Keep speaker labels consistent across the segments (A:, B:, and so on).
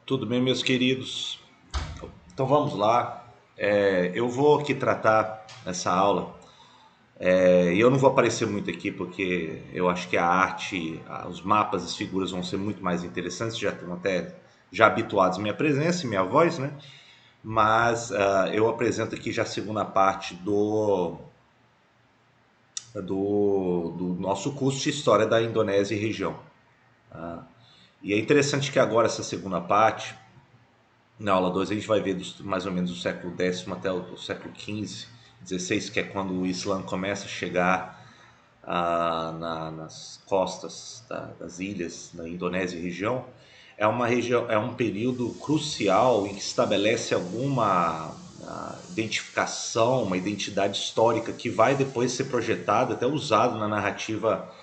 A: Tudo bem, meus queridos? Então vamos lá. Eu vou aqui tratar essa aula. E eu não vou aparecer muito aqui porque eu acho que a arte, os mapas, as figuras vão ser muito mais interessantes. Já estão até já habituados à minha presença e minha voz, né? Mas eu apresento aqui já a segunda parte do nosso curso de História da Indonésia e região. E é interessante que agora essa segunda parte, na aula 2 a gente vai ver mais ou menos do século X até o século XV, XVI, que é quando o Islã começa a chegar nas costas das ilhas, na Indonésia e região. É um período crucial em que estabelece alguma identificação, uma identidade histórica que vai depois ser projetada, até usado na narrativa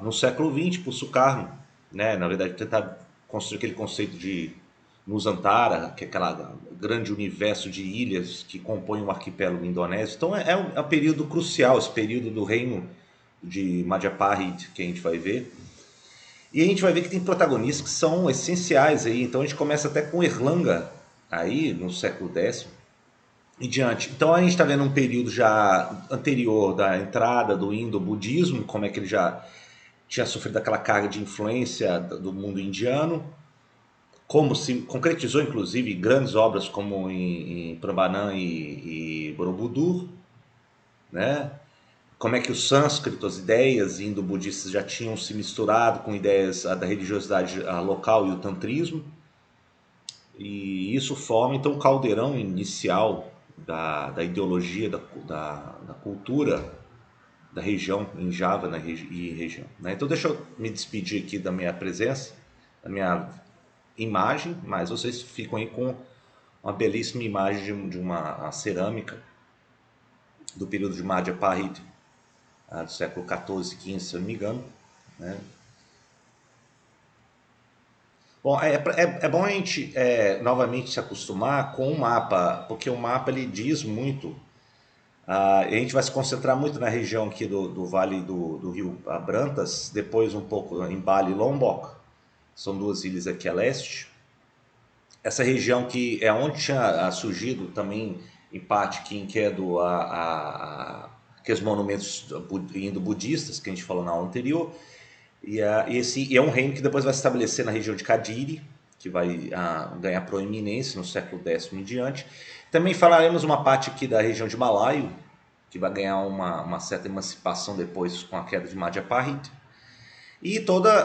A: no século XX por Sukarno, né? Na verdade, tentar construir aquele conceito de Nusantara, que é aquela grande universo de ilhas que compõem o arquipélago indonésio. Então é um período crucial, esse período do reino de Majapahit que a gente vai ver. E a gente vai ver que tem protagonistas que são essenciais aí. Então a gente começa até com Erlanga, aí no século X e diante. Então a gente está vendo um período já anterior da entrada do indo-budismo, como é que ele já tinha sofrido aquela carga de influência do mundo indiano, como se concretizou inclusive em grandes obras como em Prambanan e Borobudur, né? Como é que o sânscrito, as ideias indo-budistas já tinham se misturado com ideias da religiosidade local e o tantrismo, e isso forma então o caldeirão inicial da ideologia, da cultura da região, em Java e região. Né? Então deixa eu me despedir aqui da minha presença, da minha imagem, mas vocês ficam aí com uma belíssima imagem de uma cerâmica do período de Madhya-Parit, do século XIV, XV, se eu não me engano. Né? Bom, é bom a gente novamente se acostumar com o mapa, porque o mapa ele diz muito. A gente vai se concentrar muito na região aqui do vale do rio Brantas, depois um pouco em Bali e Lombok, são duas ilhas aqui a leste. Essa região que é onde tinha surgido também, em parte, Quinquedo, aqueles monumentos indo-budistas que a gente falou na aula anterior. E é um reino que depois vai se estabelecer na região de Kadiri, que vai ganhar proeminência no século X em diante. Também falaremos uma parte aqui da região de Malaio, que vai ganhar uma certa emancipação depois com a queda de Madhya-Parit. E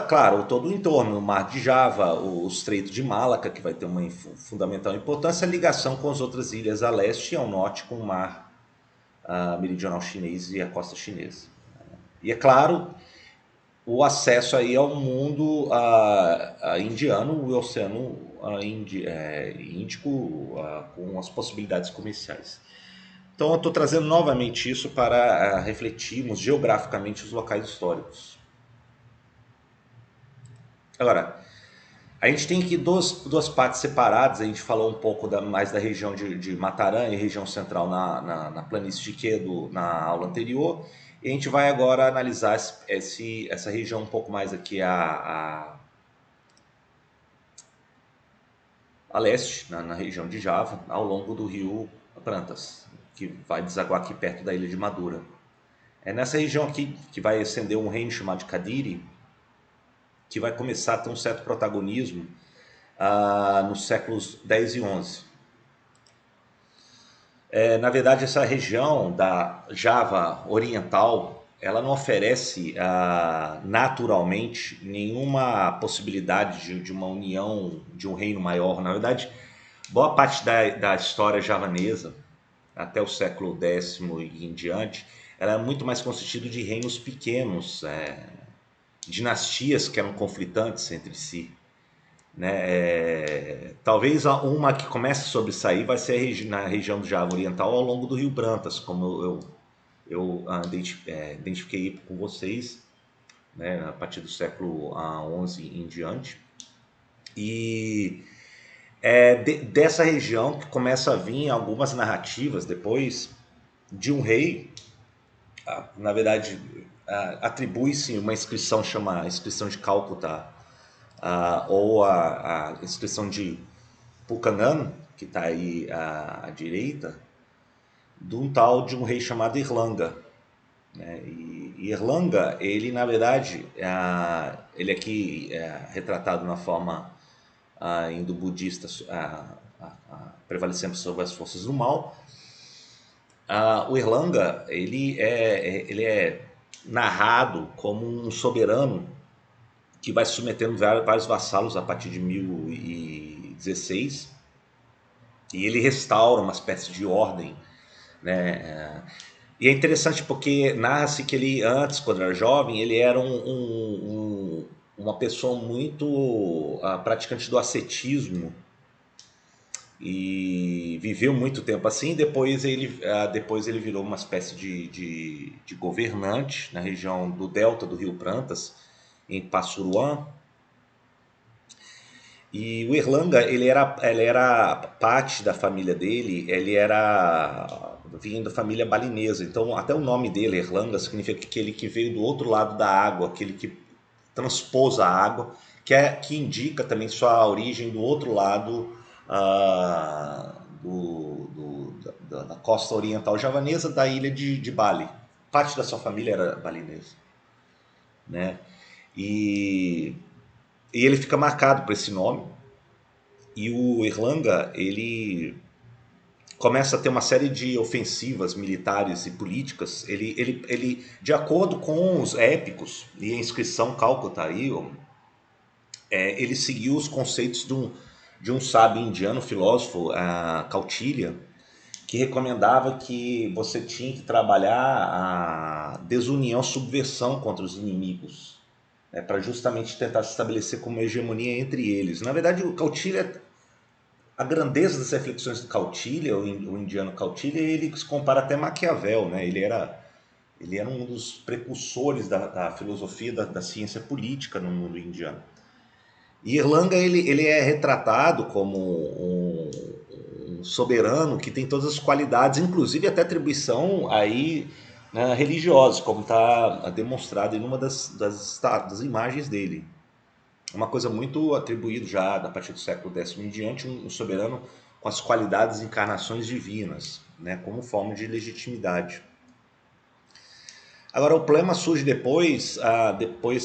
A: claro, todo o entorno, o Mar de Java, o Estreito de Malaca, que vai ter uma fundamental importância, a ligação com as outras ilhas a leste e ao norte com o Mar Meridional Chinês e a costa chinesa. E é claro, o acesso aí ao mundo indiano, o Oceano Índico, com as possibilidades comerciais. Então eu estou trazendo novamente isso para refletirmos geograficamente os locais históricos. Agora, a gente tem aqui duas partes separadas. A gente falou um pouco mais da região de Mataram e região central na planície de Quedo na aula anterior. E a gente vai agora analisar essa região um pouco mais aqui a leste, na região de Java, ao longo do rio Prantas, que vai desaguar aqui perto da ilha de Madura. É nessa região aqui que vai ascender um reino chamado de Kadiri, que vai começar a ter um certo protagonismo nos séculos X e XI. Na verdade, essa região da Java Oriental, ela não oferece naturalmente nenhuma possibilidade de uma união de um reino maior. Na verdade, boa parte da história javanesa, até o século X e em diante, ela é muito mais constituída de reinos pequenos, dinastias que eram conflitantes entre si. Né? Talvez uma que comece a sobressair vai ser na região do Java Oriental ao longo do Rio Brantas, como eu identifiquei com vocês, né, a partir do século XI em diante. E dessa região que começa a vir algumas narrativas depois de um rei, na verdade, atribui-se uma inscrição, chama Inscrição de Cálcuta, ou a inscrição de Pucanã, que está aí à direita, de um tal de um rei chamado Irlanga, né? E Erlanga, ele na verdade, ele aqui é retratado na forma indo-budista, prevalecendo sobre as forças do mal. O Erlanga, ele é narrado como um soberano que vai submetendo vários vassalos a partir de 1016 e ele restaura uma espécie de ordem, né? E é interessante porque narra-se que ele, antes, quando era jovem, ele era uma pessoa muito praticante do ascetismo e viveu muito tempo assim. Depois ele virou uma espécie de governante na região do delta do Rio Prantas, em Passuruan. E o Erlanga, ele era parte da família dele, ele era vindo da família balinesa. Então, até o nome dele, Erlanga, significa que aquele que veio do outro lado da água, aquele que transpôs a água, que indica também sua origem do outro lado da costa oriental javanesa da ilha de Bali. Parte da sua família era balinesa, né? E, e ele fica marcado por esse nome. E o Erlanga, ele começa a ter uma série de ofensivas militares e políticas. Ele de acordo com os épicos e a inscrição Cálcuta aí, ele seguiu os conceitos de um sábio indiano, filósofo, Kautilya, que recomendava que você tinha que trabalhar a desunião, a subversão contra os inimigos, né, para justamente tentar se estabelecer como uma hegemonia entre eles. Na verdade, o Kautilya, a grandeza das reflexões do Kautilya, o indiano Kautilya, ele se compara até a Maquiavel, né? Ele era um dos precursores da filosofia, da ciência política no mundo indiano. E Erlanga, ele é retratado como um soberano que tem todas as qualidades, inclusive até atribuição aí, né, religiosa, como está demonstrado em uma das imagens dele. Uma coisa muito atribuída já a partir do século X em diante, um soberano com as qualidades e encarnações divinas, né, como forma de legitimidade. Agora, o problema surge depois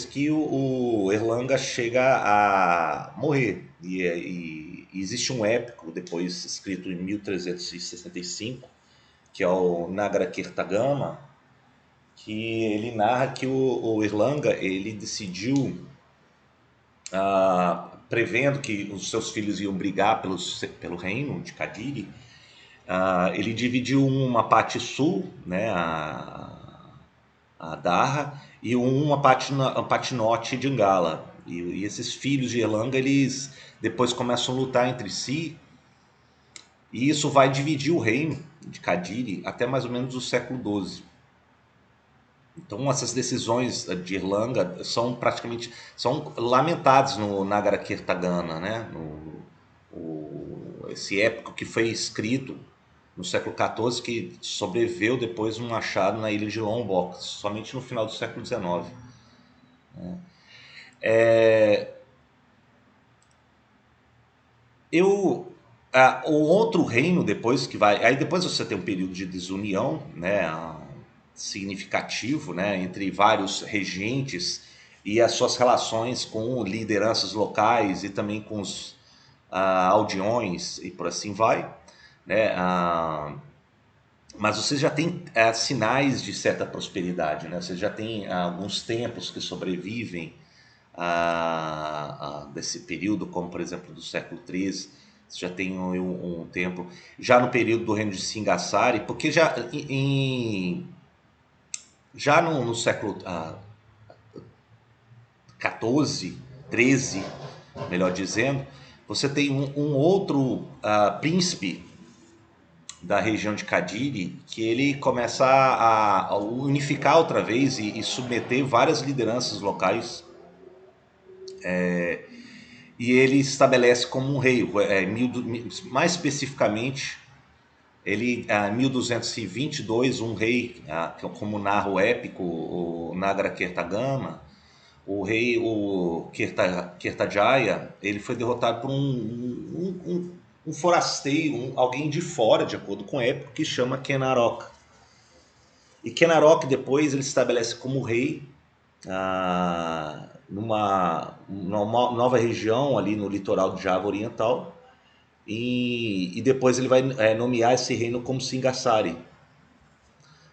A: que o Erlanga chega a morrer. E existe um épico, depois escrito em 1365, que é o Nagarkirtagama, que ele narra que o Erlanga ele decidiu, prevendo que os seus filhos iam brigar pelo reino de Kadiri, ele dividiu uma parte sul, né, a Darra, e uma parte norte de Angala. E esses filhos de Erlanga, eles depois começam a lutar entre si, e isso vai dividir o reino de Kadiri até mais ou menos o século XII. Então essas decisões de Erlanga são lamentadas no Nagarkirtagana, né? Esse épico que foi escrito no século XIV, que sobreviveu depois de um achado na ilha de Lombok, somente no final do século XIX. Eu, o outro reino depois que vai, aí depois você tem um período de desunião, né, significativo, né, entre vários regentes e as suas relações com lideranças locais e também com os aldeões e por assim vai, né, mas você já tem sinais de certa prosperidade, né? Você já tem alguns templos que sobrevivem desse período, como por exemplo do século XIII. Você já tem um templo. Já no período do reino de Singasari, porque já no século XIV, XIII, melhor dizendo, você tem um outro príncipe da região de Kadiri, que ele começa a unificar outra vez e submeter várias lideranças locais. E ele estabelece como um rei, mais especificamente, ele em 1222, um rei, como narra o épico, o Nagarkirtagama, o Kertajaya, ele foi derrotado por um forasteiro, alguém de fora, de acordo com a época, que chama Kenarok. E Kenarok depois ele se estabelece como rei numa nova região ali no litoral do Java Oriental. E depois ele vai nomear esse reino como Singasari.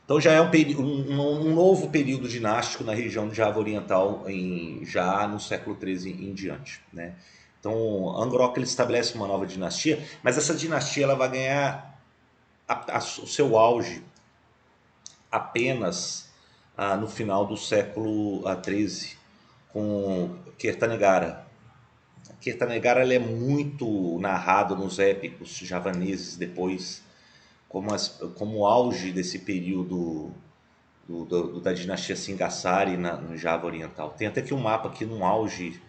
A: Então já é um novo período dinástico na região de Java Oriental, já no século XIII em diante. Né? Então Angkor ele estabelece uma nova dinastia, mas essa dinastia ela vai ganhar o seu auge apenas no final do século XIII, com Kertanegara. Kertanegara é muito narrado nos épicos javaneses depois, como o auge desse período da dinastia Singasari no Java Oriental. Tem até aqui um mapa aqui no auge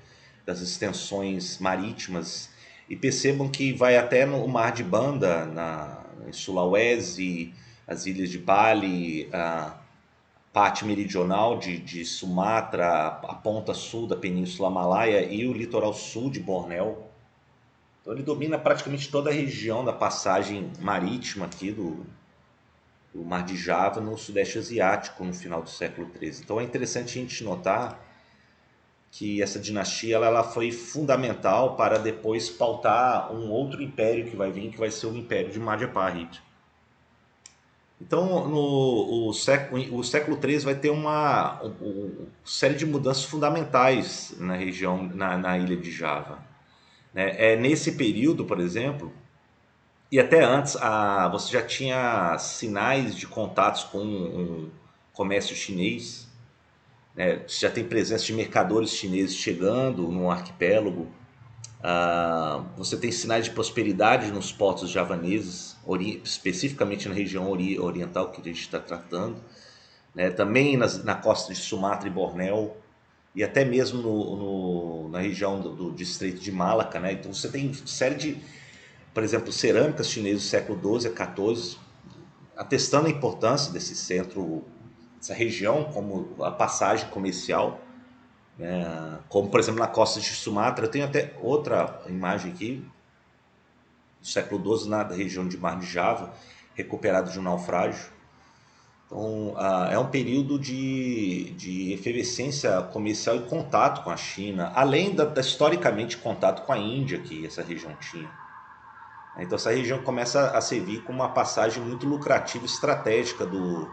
A: das extensões marítimas, e percebam que vai até no Mar de Banda, em Sulawesi, as ilhas de Bali, a parte meridional de Sumatra, a ponta sul da Península Malaya e o litoral sul de Bornéu. Então ele domina praticamente toda a região da passagem marítima aqui do Mar de Java no Sudeste Asiático no final do século XIII. Então é interessante a gente notar que essa dinastia ela foi fundamental para depois pautar um outro império que vai vir, que vai ser o Império de Majapahit. Então o século XIII vai ter uma série de mudanças fundamentais na região, na ilha de Java. Nesse período, por exemplo, e até antes, você já tinha sinais de contatos com um comércio chinês, né? Você já tem presença de mercadores chineses chegando no arquipélago. Você tem sinais de prosperidade nos portos javaneses, especificamente na região oriental que a gente está tratando, né? Também na costa de Sumatra e Bornéu, e até mesmo na região do distrito de Malaca. Né? Então você tem série de, por exemplo, cerâmicas chinesas do século XII a XIV, atestando a importância desse centro, dessa região como a passagem comercial, né? Como por exemplo na costa de Sumatra. Eu tenho até outra imagem aqui do século XII na região de Mar de Java, recuperado de um naufrágio. Então é um período de efervescência comercial e contato com a China, além da historicamente contato com a Índia que essa região tinha. Então essa região começa a servir como uma passagem muito lucrativa e estratégica do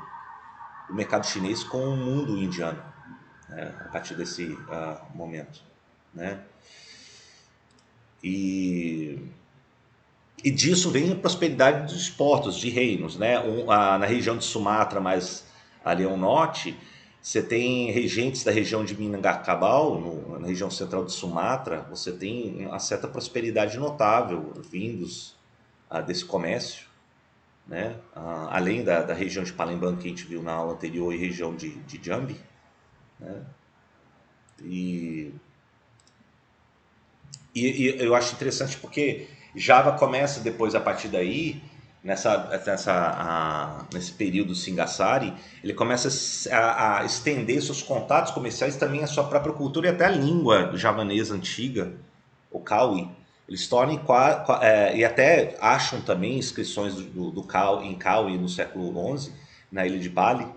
A: mercado chinês com o mundo indiano, né, a partir desse momento. Né? E disso vem a prosperidade dos portos, de reinos. Né? Na região de Sumatra, mais ali ao norte, você tem regentes da região de Minangkabau, na região central de Sumatra. Você tem uma certa prosperidade notável vindos desse comércio. Né? Além da região de Palembang que a gente viu na aula anterior, e região de Jambi. Né? E eu acho interessante porque Java começa depois, a partir daí, nesse período Singasari, ele começa a estender seus contatos comerciais, também a sua própria cultura e até a língua javanesa antiga, o Kawi. Eles tornam e até acham também inscrições do Kawi, em Kawi no século XI, na ilha de Bali.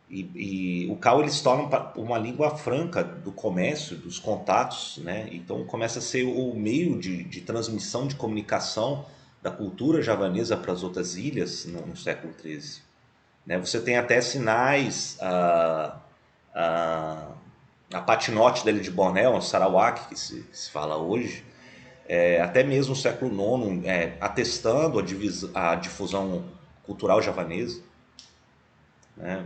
A: E o Kawi eles tornam uma língua franca do comércio, dos contatos, né? Então começa a ser o meio de transmissão, de comunicação da cultura javanesa para as outras ilhas no século XIII. Né? Você tem até sinais, a Patinote da ilha de Bornéu, Sarawak, que se fala hoje, até mesmo no século IX, atestando a difusão cultural javanesa. Né?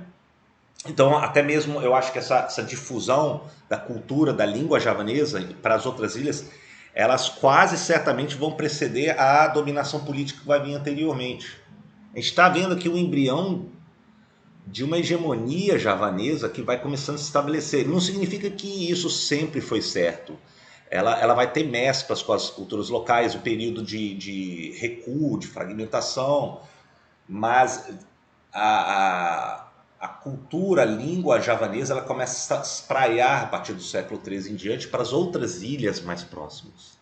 A: Então, até mesmo eu acho que essa difusão da cultura, da língua javanesa para as outras ilhas, elas quase certamente vão preceder a dominação política que vai vir anteriormente. A gente está vendo aqui o embrião de uma hegemonia javanesa que vai começando a se estabelecer. Não significa que isso sempre foi certo. Ela vai ter mesclas com as culturas locais, o período de recuo, de fragmentação, mas a cultura, a língua javanesa, ela começa a espraiar a partir do século XIII em diante para as outras ilhas mais próximas.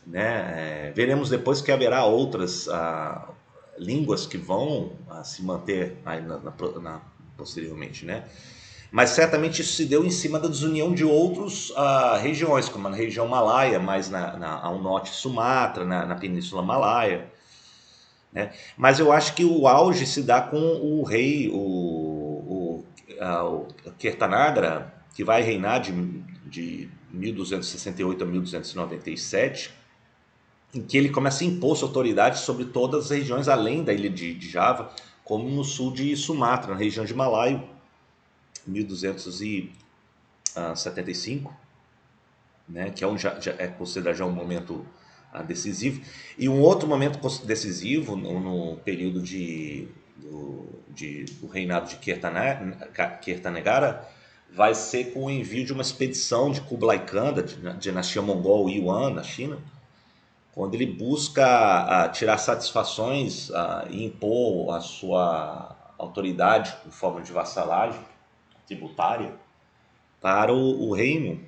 A: Né? Veremos depois que haverá outras línguas que vão se manter aí posteriormente, né? Mas certamente isso se deu em cima da desunião de outras regiões, como a região Malaia, mais ao norte de Sumatra, na Península Malaia. Né? Mas eu acho que o auge se dá com o rei, o Kertanagra, que vai reinar de 1268 a 1297, em que ele começa a impor sua autoridade sobre todas as regiões além da ilha de Java, como no sul de Sumatra, na região de Malaio, 1275, né, que já é considerado já um momento decisivo. E um outro momento decisivo no período do reinado de Kertanegara vai ser com o envio de uma expedição de Kublai Khan, da dinastia mongol Yuan, na China, quando ele busca tirar satisfações e impor a sua autoridade em forma de vassalagem tributária para o reino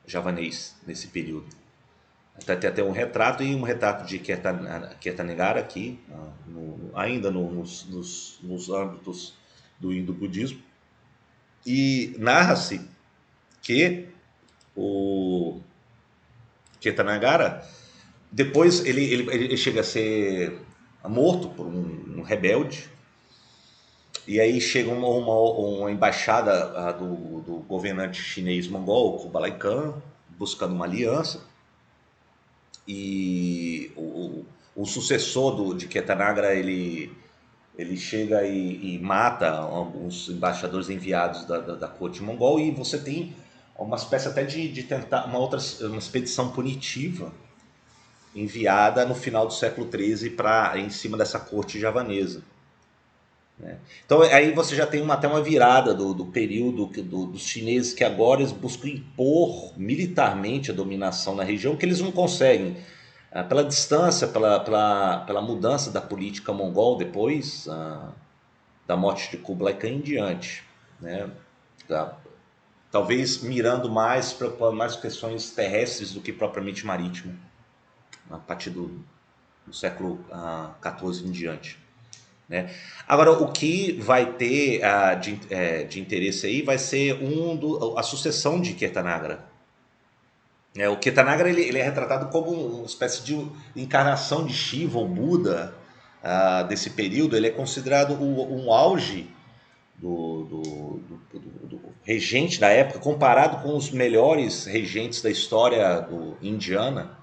A: javanês nesse período. Tem até um retrato e um retrato de Kertanegara aqui, ainda nos âmbitos do indo-budismo. E narra-se que o Kertanegara, depois ele chega a ser morto por um rebelde. E aí chega uma embaixada do governante chinês mongol, Kublai Khan, buscando uma aliança. E o sucessor de Kertanagra, ele chega e mata alguns embaixadores enviados da corte mongol, e você tem uma espécie até de tentar uma expedição punitiva enviada no final do século XIII em cima dessa corte javanesa. Né? Então aí você já tem até uma virada do período dos chineses, que agora eles buscam impor militarmente a dominação na região, que eles não conseguem. Pela distância, pela mudança da política mongol depois da morte de Kublai Khan em diante. Né? Talvez mirando mais para mais questões terrestres do que propriamente marítimas, a partir do século XIV em diante. Né? Agora, o que vai ter de interesse aí vai ser a sucessão de Kertanagra. O Kertanagra ele é retratado como uma espécie de encarnação de Shiva ou Buda desse período. Ele é considerado um auge do regente da época, comparado com os melhores regentes da história indiana.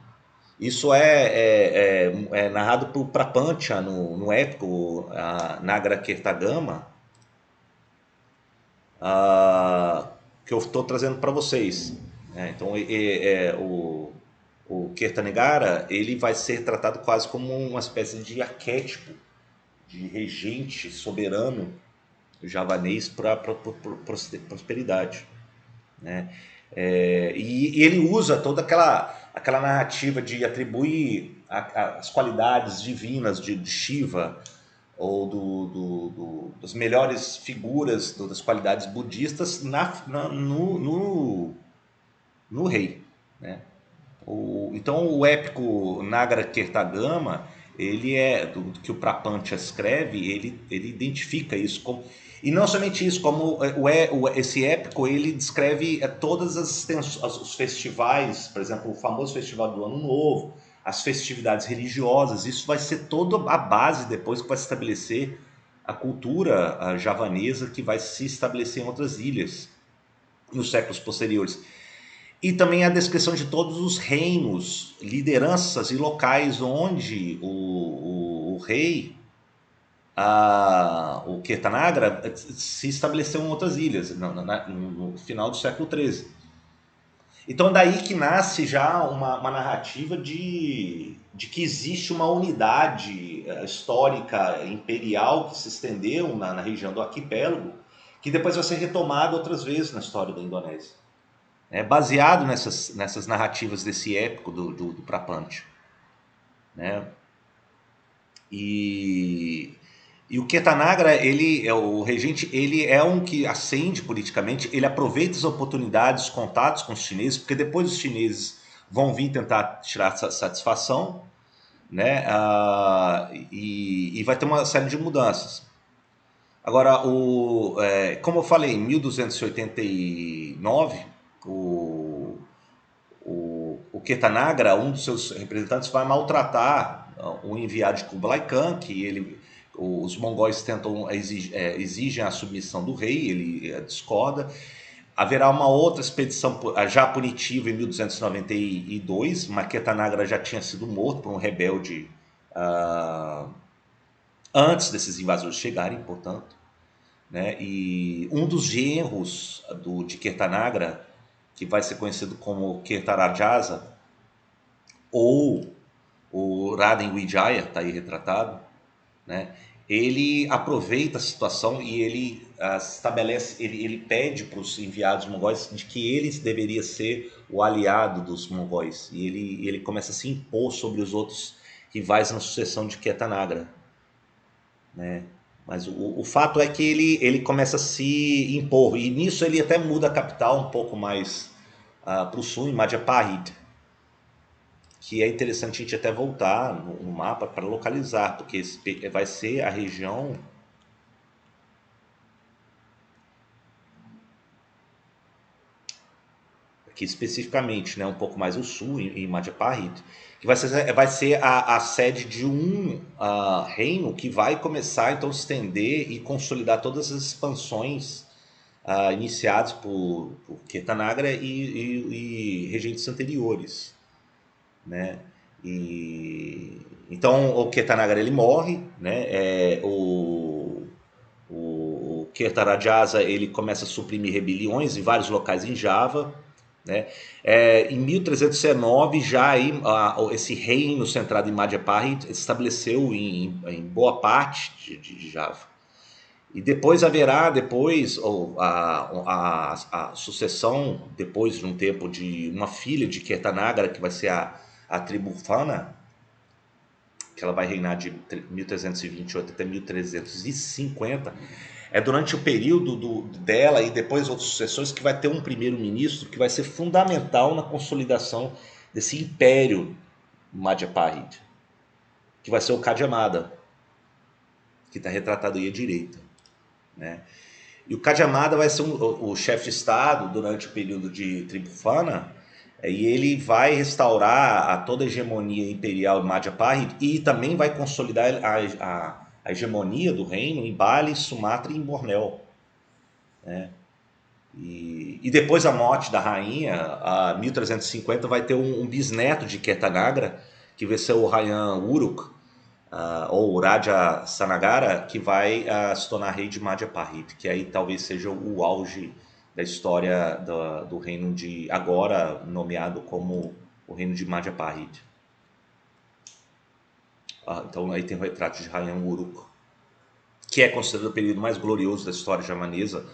A: Isso é narrado por Prapancha no épico Nagra Kertagama, que eu estou trazendo para vocês. Então, o Kertanegara ele vai ser tratado quase como uma espécie de arquétipo de regente soberano javanês para prosperidade. Né? E ele usa toda aquela narrativa de atribuir as qualidades divinas de Shiva ou das melhores figuras das qualidades budistas no rei. Né? Então o épico Nagra Kertagama, ele que o Prapancha escreve, ele identifica isso como. E não somente isso, como esse épico ele descreve todas os festivais, por exemplo, o famoso Festival do Ano Novo, as festividades religiosas. Isso vai ser toda a base depois que vai se estabelecer a cultura javanesa, que vai se estabelecer em outras ilhas nos séculos posteriores. E também a descrição de todos os reinos, lideranças e locais onde o rei, o Kertanagra, se estabeleceu em outras ilhas, no final do século XIII. Então daí que nasce já uma narrativa de que existe uma unidade histórica imperial que se estendeu na região do arquipélago, que depois vai ser retomada outras vezes na história da Indonésia. Baseado nessas narrativas desse épico do Prapancha. Né? E, e o Ketanagra, ele é o regente, ele é um que ascende politicamente, ele aproveita as oportunidades, os contatos com os chineses, porque depois os chineses vão vir tentar tirar essa satisfação, né? E vai ter uma série de mudanças. Agora, como eu falei, em 1289, o Ketanagra, um dos seus representantes, vai maltratar o enviado de Kublai Khan, que os mongóis exigem a submissão do rei, ele discorda. Haverá uma outra expedição já punitiva em 1292, mas Ketanagra já tinha sido morto por um rebelde antes desses invasores chegarem, portanto. Né? E um dos genros de Kertanagra, que vai ser conhecido como Kertarajasa, ou o Raden Wijaya, está aí retratado, né? Ele aproveita a situação e ele estabelece, ele pede para os enviados mongóis de que ele deveria ser o aliado dos mongóis. E ele começa a se impor sobre os outros rivais na sucessão de Kertanagra, né? Mas o fato é que ele começa a se impor, e nisso ele até muda a capital um pouco mais para o sul, em Madhya-Pradesh, que é interessante a gente até voltar no mapa para localizar, porque vai ser a região aqui especificamente, né, um pouco mais ao sul, em Madhya Pradesh, que vai ser a sede de um reino que vai começar então a se estender e consolidar todas as expansões iniciadas por Kertanagra e regentes anteriores, né? Então o Kertanagra ele morre, né? O Kertarajasa ele começa a suprimir rebeliões em vários locais em Java, né? Em 1319 já aí, esse reino centrado em Madhya Pradesh estabeleceu em boa parte de Java. E depois haverá a sucessão, depois de um tempo, de uma filha de Kertanagra, que vai ser a tribo Fana, que ela vai reinar de 1328 até 1350. É durante o período dela e depois outras sucessões que vai ter um primeiro-ministro que vai ser fundamental na consolidação desse império Madhya-Pradesh, que vai ser o Kadjamada, que está retratado aí à direita, né? E o Kadjamada vai ser o chefe de Estado durante o período de Tribhuvan, e ele vai restaurar toda a hegemonia imperial de Madhya Pradesh e também vai consolidar a hegemonia do reino em Bali, Sumatra e em Bornéu, né? E depois da morte da rainha, a 1350, vai ter um bisneto de Kertanagra, que vai ser o Rayan Uruk, ou Raja Sanagara, que vai se tornar rei de Madhya Pradesh, que aí talvez seja o auge da história do reino de agora nomeado como o reino de Madhya Pradesh. Então aí tem o retrato de Rayan Uruk, que é considerado o período mais glorioso da história javanesa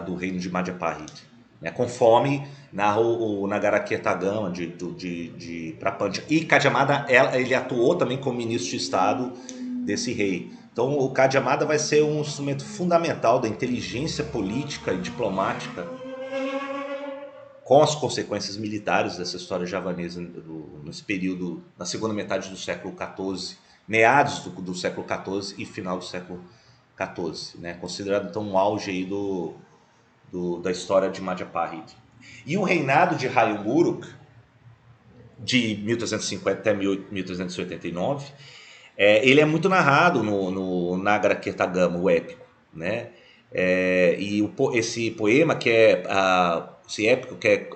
A: do reino de Madhya Pradesh, né? Conforme narra o Nagaraketagama de Prapancha. E Kadjamada, ele atuou também como ministro de Estado desse rei. Então o Kadjamada vai ser um instrumento fundamental da inteligência política e diplomática, com as consequências militares dessa história javanesa nesse período, na segunda metade do século XIV, meados do século XIV e final do século XIV, né? Considerado então um auge aí da história de Madhya Pradesh. E o reinado de Rayan Uruk, de 1350 até 1389, ele é muito narrado no Nagaraketagama, o épico, né? Esse poema esse épico que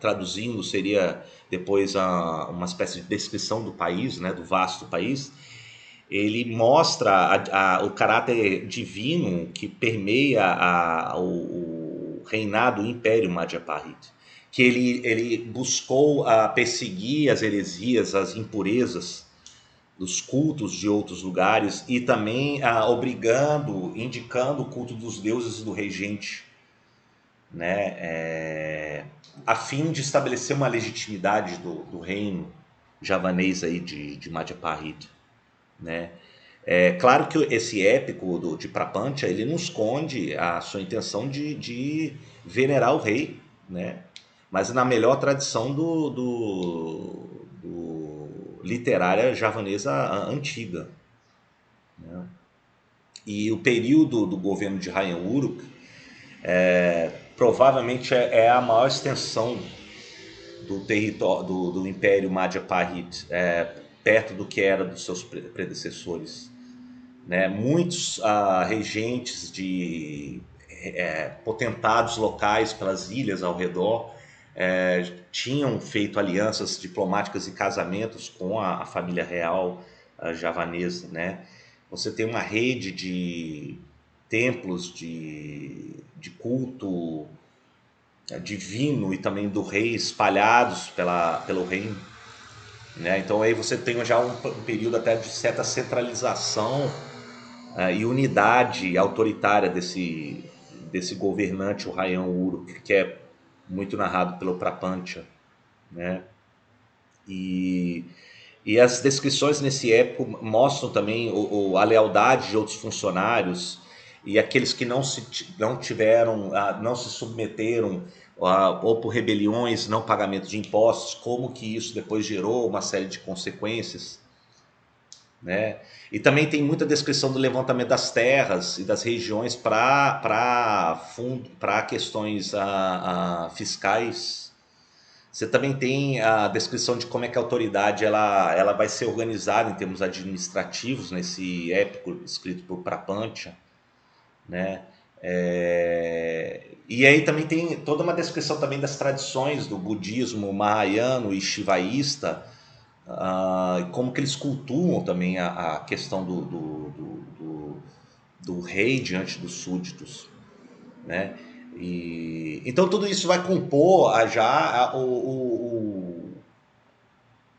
A: traduzindo seria depois uma espécie de descrição do país, né, do vasto país. Ele mostra o caráter divino que permeia o reinado, o Império Madhya Pradesh, que ele buscou perseguir as heresias, as impurezas dos cultos de outros lugares e também indicando o culto dos deuses e do regente, né, a fim de estabelecer uma legitimidade do reino javanês aí de Madhya Pradesh. né? É claro que esse épico de Prapancha, ele não esconde a sua intenção de venerar o rei, né? Mas na melhor tradição do literária javanesa antiga, né? E o período do governo de Rayan Uruk provavelmente é a maior extensão do território do Império Madhya-Pratit, perto do que era dos seus predecessores, né? Muitos regentes de potentados locais pelas ilhas ao redor tinham feito alianças diplomáticas e casamentos com a família real javanesa, né? Você tem uma rede de templos de culto divino e também do rei espalhados pelo reino, né? Então aí você tem já um período até de certa centralização e unidade autoritária desse governante, o Rayan Uruk, que é muito narrado pelo Prapancha, né? E, e as descrições nesse épico mostram também a lealdade de outros funcionários e aqueles que não tiveram, não se submeteram ou por rebeliões, não pagamento de impostos, como que isso depois gerou uma série de consequências, né? E também tem muita descrição do levantamento das terras e das regiões para questões fiscais. Você também tem a descrição de como é que a autoridade ela vai ser organizada em termos administrativos nesse épico escrito por Prapancha, né? E aí também tem toda uma descrição também das tradições do budismo mahayano e shivaísta, como que eles cultuam também a questão do rei diante dos súditos, né? Então tudo isso vai compor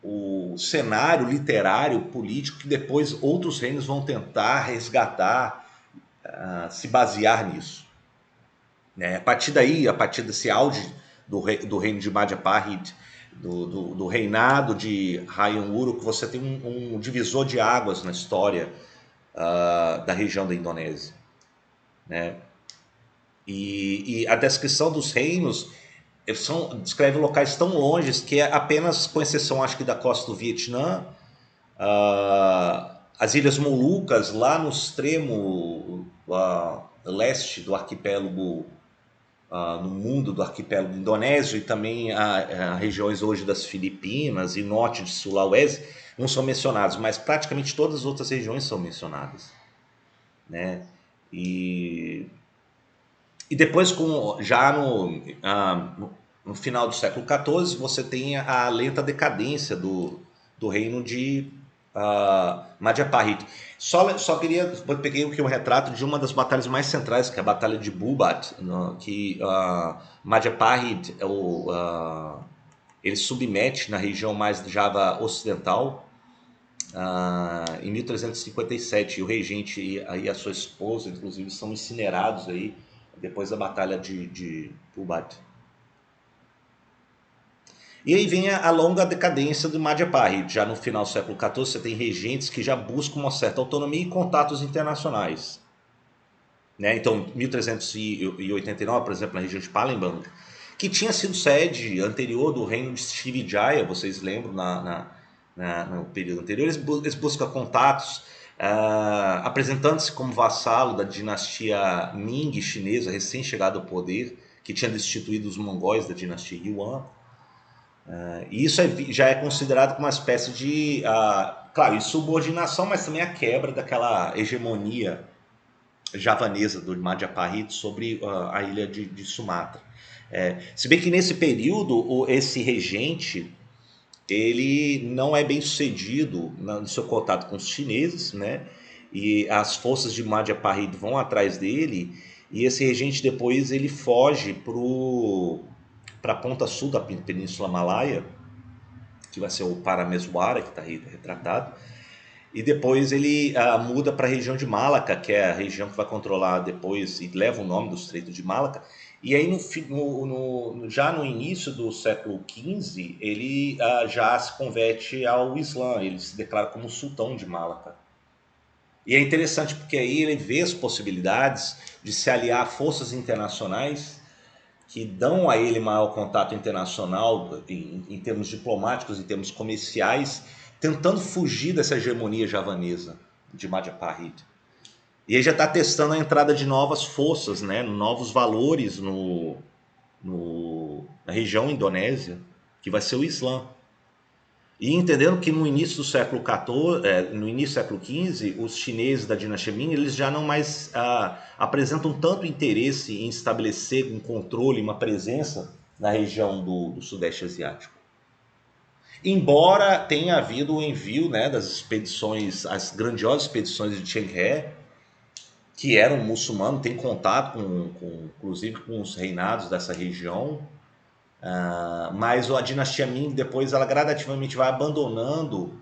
A: o cenário literário, político que depois outros reinos vão tentar resgatar, se basear nisso, né? A partir daí, a partir desse auge do reino de Madhya-Pratit, do reinado de Rayan Uruk, você tem um divisor de águas na história da região da Indonésia, né? E a descrição dos reinos descreve locais tão longes que é apenas, com exceção acho que da costa do Vietnã, as Ilhas Molucas, lá no extremo leste do arquipélago, no mundo do arquipélago indonésio, e também regiões hoje das Filipinas e norte de Sulawesi, não são mencionados, mas praticamente todas as outras regiões são mencionadas, né? E depois, já no final do século XIV, você tem a lenta decadência do reino de Madhya-Pratit. Só queria, peguei aqui um retrato de uma das batalhas mais centrais, que é a Batalha de Bubat, que Madhya-Pratit ele submete na região mais de Java Ocidental, em 1357, e o regente e a sua esposa, inclusive, são incinerados aí depois da batalha de Pubat. E aí vem a longa decadência do Madhya-Pratit. Já no final do século XIV, você tem regentes que já buscam uma certa autonomia e contatos internacionais, né? Então, 1389, por exemplo, na região de Palembang, que tinha sido sede anterior do reino de Srivijaya, vocês lembram, no período anterior, eles buscam contatos, apresentando-se como vassalo da dinastia Ming chinesa, recém-chegada ao poder, que tinha destituído os mongóis da dinastia Yuan. E isso já é considerado como uma espécie de, claro, subordinação, mas também a quebra daquela hegemonia javanesa do Madhya-Pratit sobre a ilha de Sumatra. Se bem que nesse período, esse regente ele não é bem sucedido no seu contato com os chineses, né? E as forças de Madhya-Pratit vão atrás dele, e esse regente depois ele foge para a ponta sul da Península Malaya, que vai ser o Parameswara, que está retratado, e depois ele muda para a região de Malacca, que é a região que vai controlar depois, e leva o nome do Estreito de Malacca. E aí, já no início do século XV, ele já se converte ao Islã, ele se declara como sultão de Malacca. E é interessante porque aí ele vê as possibilidades de se aliar a forças internacionais que dão a ele maior contato internacional em termos diplomáticos, em termos comerciais, tentando fugir dessa hegemonia javanesa de Madhya Pradesh. E ele já está testando a entrada de novas forças, né, novos valores na região indonésia, que vai ser o Islã. E entendendo que no início do século XIV, no início do século XV, os chineses da dinastia Ming, eles já não mais apresentam tanto interesse em estabelecer um controle, uma presença na região do Sudeste Asiático. Embora tenha havido o envio, né, das expedições, as grandiosas expedições de Cheng He, que eram muçulmanos, tem contato inclusive com os reinados dessa região, mas a dinastia Ming depois ela gradativamente vai abandonando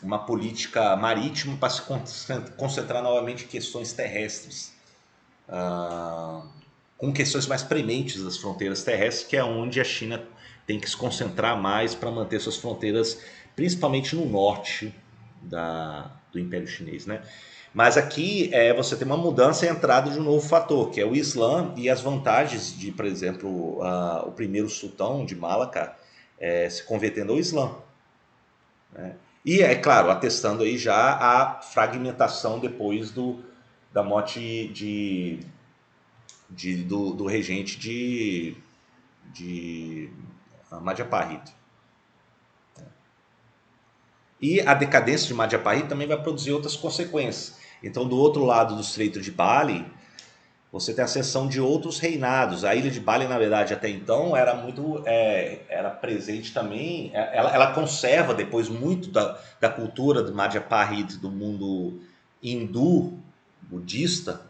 A: uma política marítima para se concentrar novamente em questões terrestres, com questões mais prementes das fronteiras terrestres, que é onde a China tem que se concentrar mais para manter suas fronteiras, principalmente no norte do Império Chinês, né? Mas aqui você tem uma mudança e a entrada de um novo fator, que é o Islã e as vantagens de, por exemplo, o primeiro sultão de Malaca se convertendo ao Islã, né? E é claro, atestando aí já a fragmentação depois da morte do regente de Madhya Pradesh. E a decadência de Madhya Pradesh também vai produzir outras consequências. Então, do outro lado do Estreito de Bali, você tem a ascensão de outros reinados. A ilha de Bali, na verdade, até então era muito era presente também. Ela conserva depois muito da cultura de Madhya Pradesh, do mundo hindu, budista,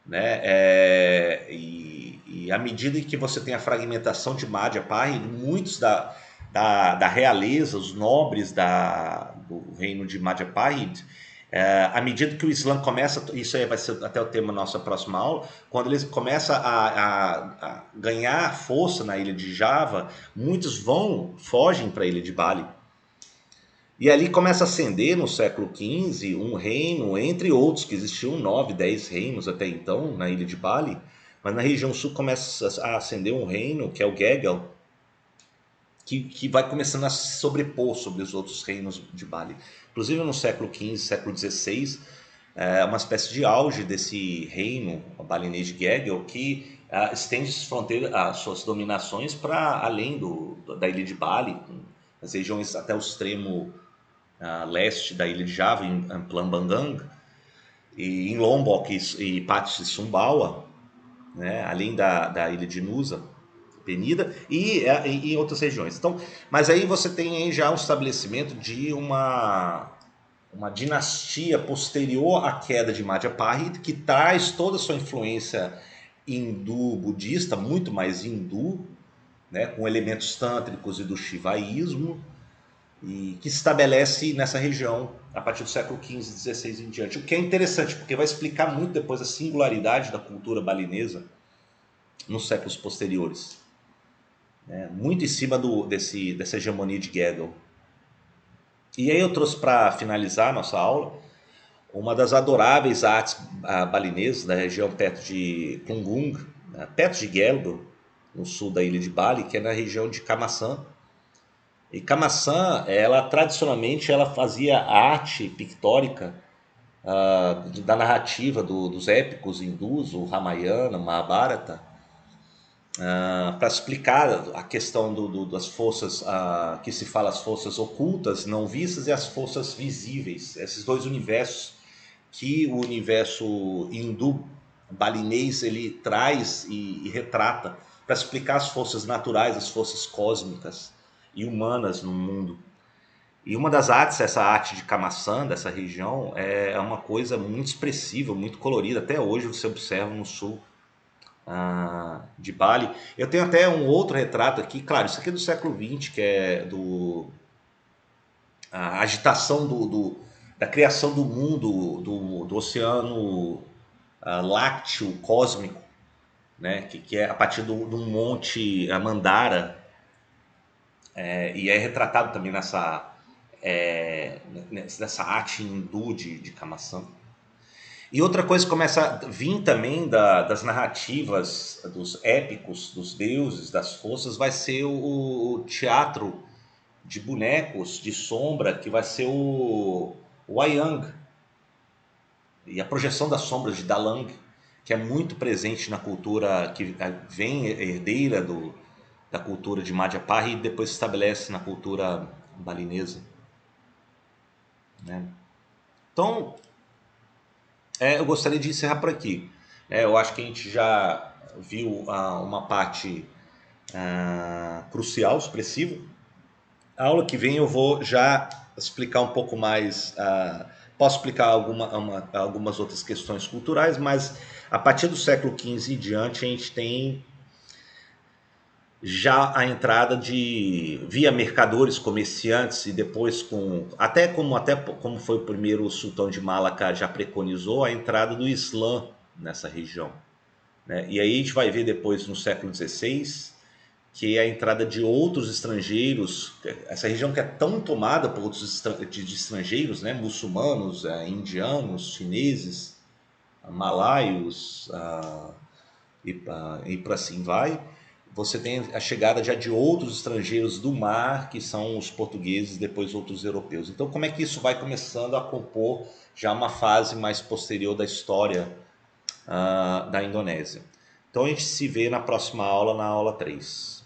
A: né? E à medida que você tem a fragmentação de Madhya Pradesh, muitos da realeza, os nobres do reino de Madhya Pradesh, à medida que o Islã começa, isso aí vai ser até o tema da nossa próxima aula, quando ele começa a ganhar força na ilha de Java, muitos fogem para a ilha de Bali. E ali começa a ascender no século XV um reino, entre outros, que existiam 9, 10 reinos até então na ilha de Bali, mas na região sul começa a ascender um reino, que é o Gegel, que vai começando a se sobrepor sobre os outros reinos de Bali. Inclusive no século XV, século XVI, uma espécie de auge desse reino balinês de Gegel, que estende as suas dominações para além da ilha de Bali, as regiões até o extremo leste da ilha de Java, em Plambangang, e em Lombok e partes de Sumbawa, né, além da ilha de Nusa Penida e em outras regiões. Então, mas aí você tem aí já um estabelecimento de uma dinastia posterior à queda de Madhya Pradesh, que traz toda a sua influência hindu-budista, muito mais hindu, né, com elementos tântricos e do shivaísmo, e que se estabelece nessa região a partir do século XV, XVI em diante. O que é interessante, porque vai explicar muito depois a singularidade da cultura balinesa nos séculos posteriores, né? Muito em cima dessa hegemonia de Gegel. E aí eu trouxe para finalizar a nossa aula uma das adoráveis artes balinesas da região perto de Klunggung, né, perto de Geldo, no sul da ilha de Bali, que é na região de Kamasan. E Kamasan, ela tradicionalmente ela fazia arte pictórica da narrativa dos épicos hindus, o Ramayana, o Mahabharata, para explicar a questão das forças, que se fala as forças ocultas, não vistas, e as forças visíveis. Esses dois universos que o universo hindu balinês ele traz e retrata para explicar as forças naturais, as forças cósmicas e humanas no mundo. E uma das artes, essa arte de Kamasan, dessa região, é uma coisa muito expressiva, muito colorida. Até hoje você observa no sul de Bali. Eu tenho até um outro retrato aqui, claro, isso aqui é do século XX, que é a agitação da criação do mundo, do oceano lácteo cósmico, né? Que é a partir de um monte Mandara, e é retratado também nessa arte hindu de Kamasan. E outra coisa que começa a vir também das narrativas, dos épicos, dos deuses, das forças, vai ser o teatro de bonecos, de sombra, que vai ser o Wayang, e a projeção das sombras de Dalang, que é muito presente na cultura que vem herdeira da cultura de Madhya-Praga e depois se estabelece na cultura balinesa, né? Então, eu gostaria de encerrar por aqui. Eu acho que a gente já viu uma parte crucial, expressiva. A aula que vem eu vou já explicar um pouco mais. Posso explicar algumas outras questões culturais, mas a partir do século XV em diante a gente tem já a entrada de via mercadores, comerciantes e depois até como foi o primeiro sultão de Malaca já preconizou a entrada do Islã nessa região, né? E aí a gente vai ver depois no século XVI que é a entrada de outros estrangeiros, essa região que é tão tomada por outros de estrangeiros, né, muçulmanos, indianos, chineses, malaios, e por assim vai. Você tem a chegada já de outros estrangeiros do mar, que são os portugueses, depois outros europeus. Então, como é que isso vai começando a compor já uma fase mais posterior da história da Indonésia? Então, a gente se vê na próxima aula, na aula 3.